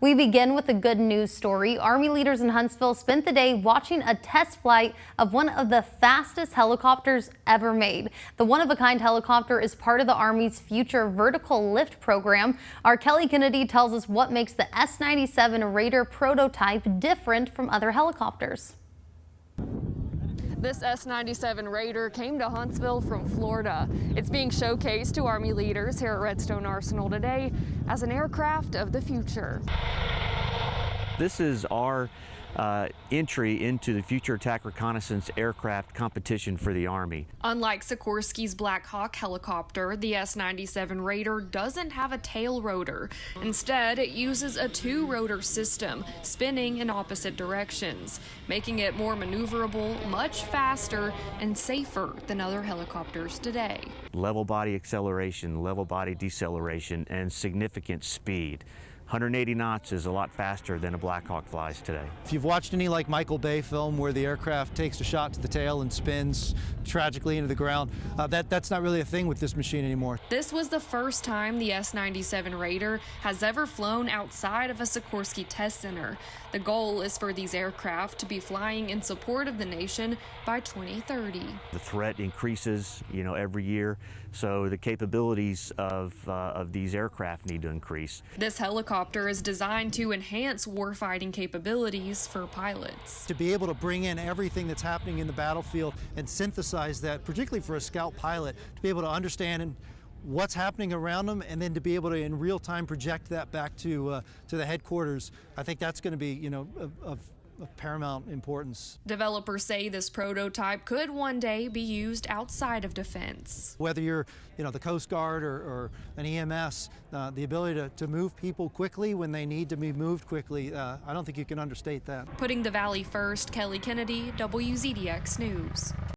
We begin with a good news story. Army leaders in Huntsville spent the day watching a test flight of one of the fastest helicopters ever made. The one-of-a-kind helicopter is part of the Army's future vertical lift program. Our Kelly Kennedy tells us what makes the S-97 RAIDER prototype different from other helicopters. This S-97 RAIDER came to Huntsville from Florida. It's being showcased to Army leaders here at Redstone Arsenal today as an aircraft of the future. This is our entry into the Future Attack Reconnaissance Aircraft competition for the Army. Unlike Sikorsky's Black Hawk helicopter, the S-97 RAIDER doesn't have a tail rotor. Instead, it uses a two-rotor system, spinning in opposite directions, making it more maneuverable, much faster, and safer than other helicopters today. Level body acceleration, level body deceleration, and significant speed. 180 knots is a lot faster than a Black Hawk flies today. If you've watched any like Michael Bay film where the aircraft takes a shot to the tail and spins tragically into the ground, that's not really a thing with this machine anymore. This was the first time the S-97 RAIDER has ever flown outside of a Sikorsky test center. The goal is for these aircraft to be flying in support of the nation by 2030. The threat increases, every year, so the capabilities of these aircraft need to increase. This helicopter is designed to enhance warfighting capabilities for pilots. To be able to bring in everything that's happening in the battlefield and synthesize that, particularly for a scout pilot, to be able to understand what's happening around them and then to be able to in real time project that back to the headquarters, I think that's going to be of paramount importance. Developers say this prototype could one day be used outside of defense. Whether you're the Coast Guard or an EMS, the ability to move people quickly when they need to be moved quickly, I don't think you can understate that. Putting the Valley first, Kelly Kennedy, WZDX News.